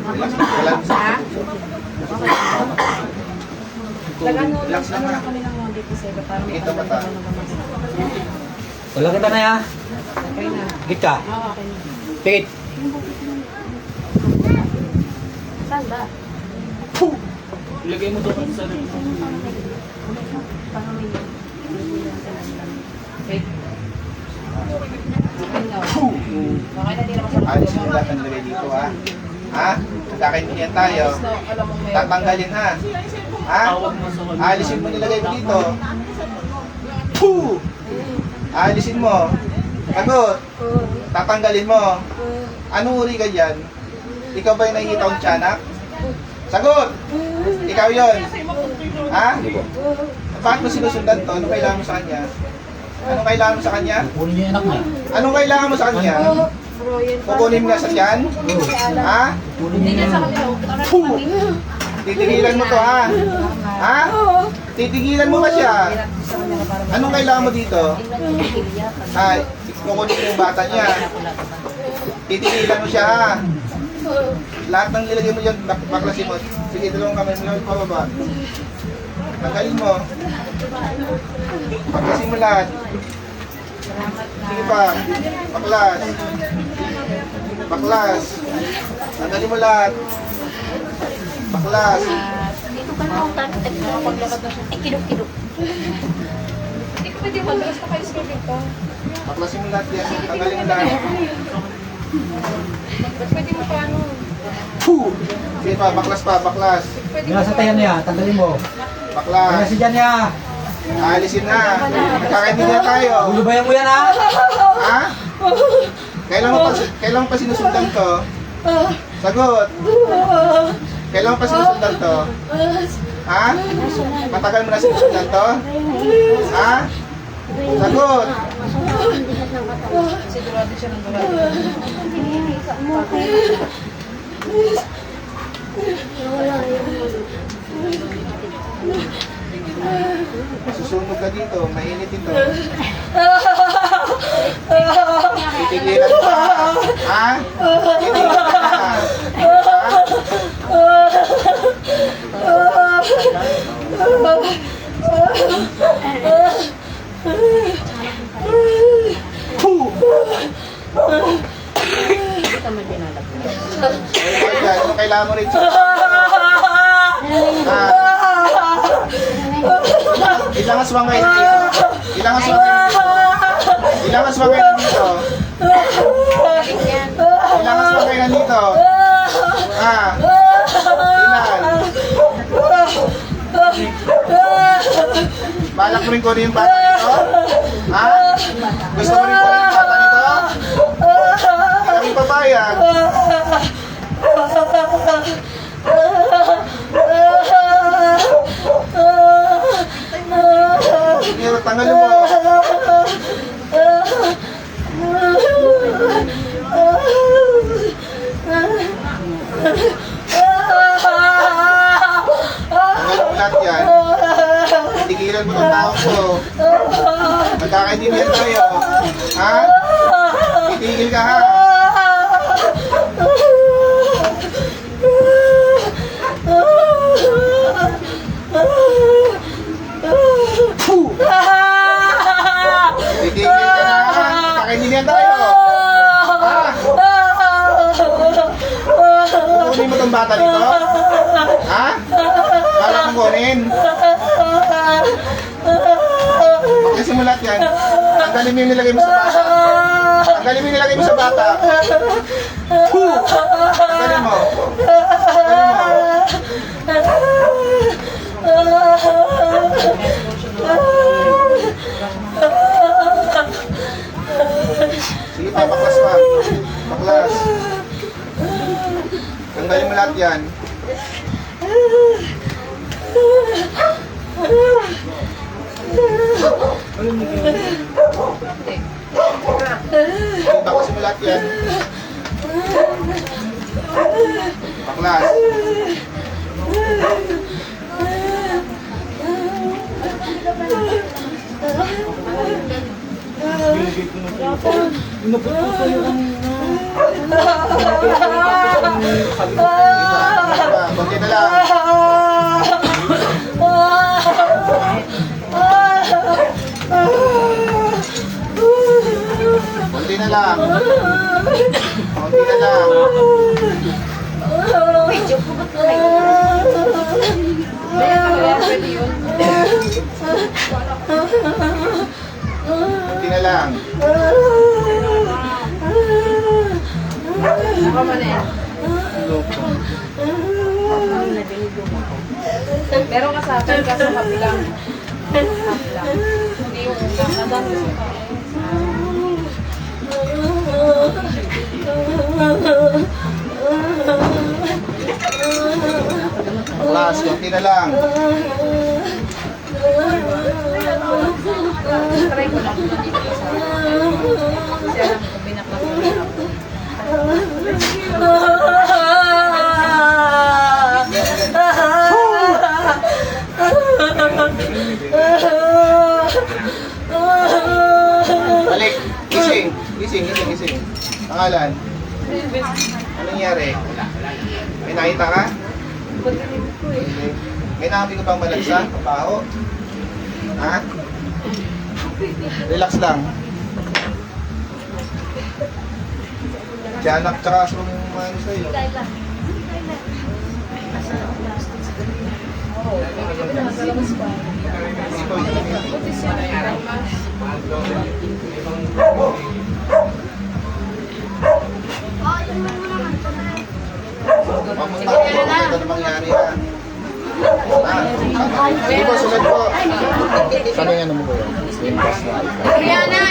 Relax lang. Relax lang. Relax lang na kami ng mga dito sa iba para Kita mata. Wala kita na ya. Okay na. Kita. Oo, okay na. Tikit. Saan ba? Ilagay mo doon sa Wait. Okay na, di naman sa Alis yung lahat ng nilagay dito, ha? Ha? Nagkakaintindihan tayo. alam mo may... Tatanggalin, ha? Ha? tawag mo sa kanya. Alisin mo nilagay mo dito. Puh! Alisin mo. Sagot. Tatanggalin mo. Anong uri ka dyan? Ikaw ba yung nakikita kong tiyanak? Sagot! Ikaw yon. Ha? Bakit mo sinusundan to? Anong kailangan mo sa kanya? Anong kailangan mo sa kanya? Kunin niyo yung anak niya. Anong kailangan mo sa kanya? Kukunin mo na sa tiyan? Ha? Kunin niyo yung Puh! Titigilan mo to, ha? Ha? Titigilan mo ba siya? Anong kailangan mo dito? Ay, kukunin mo yung bata niya. Titigilan mo siya, ha? Lahat ng nilagay mo dyan, baklasin mo. Sige, dalawang kamay mo lang pababa. Tanggalin mo. Baklasin mo lahat. Sige pa. Baklas. Baklas. Tanggalin mo lahat. Baklas. Dito ka na utan. Ay, kidok-kidok. Hindi ko pwede mag-rest pa kayo sa dito. Baklasin mo lahat yan. Tanggalin mo lahat. Ba't pwede mo pa ano? Puh! Sige pa, baklas pa, baklas. Pwede Nasa tayan niya. Tanggalin mo. Baklas. Kaya si Jan niya. Alisin na. Magkakaintindihan tayo. Ulubayan mo yan ha. Ha? Kailan mo pa sinusundan to? Sagot. Kailan mo pa sinusundan to? Ha? Matagal mo na sinusundan to? Ha? Sagot. sigurado siya ng durado. Susunog ka dito. Mainit ito. Titigilan mo pa. Ha? Titigilan mo pa. Puh! Ayan, ano kailangan mo rin? Ilang aswang kayo dito? Ilang aswang kayo dito? Ilang aswang kayo dito? Ilang aswang kayo dito? Ilan? Balak mo rin kunin yung bata nito? Ha? Gusto mo rin kunin yung bata nito? Kami papayag. Sige, tanggalin mo. Tanggalin mo lahat yan. Tigilan mo ng tao ko. Magkakaintindihan tayo. Ha? Titigil ka, ha? Puh! Titigil ka na, ha? Magkakaintindihan tayo. Ha? Kukunin mo tong bata nito? Ha? Kala mo kunin? Kasi mo lahat yan. Tanggalin mo yung nilagay mo sa bata. Tanggalin mo yung nilagay mo sa bata. Puh! Tanggalin mo. Sige pa, baklas pa. Baklas. Tanggalin mo lahat yan. Baklas mo lahat yan. Baklas. Inabot ko sa'yo ang Kunti na lang. Kunti na lang. Kunti na lang. Medyo po ba Pwede yun. Kunti na lang. Baka man eh. Meron ka sa akin kaso half lang. Half lang. Hindi yung ulang. Nadami sa Last, kunti na lang. try ko lang. Nandito ka sa akin. Kasi alam ko, binaklas mo na ako. Balik. Gising. Gising, gising, gising. Pangalan. Anong nangyari? May nakita ka? Hindi. May nakabi ko bang malagsa? Papaho? Ha? Relax lang. Tiyanak tsaka asong ano sa'yo. Ito na mangyari yan. Sige po, sunod po. Sana yung ano mo ko yun? Rihanna,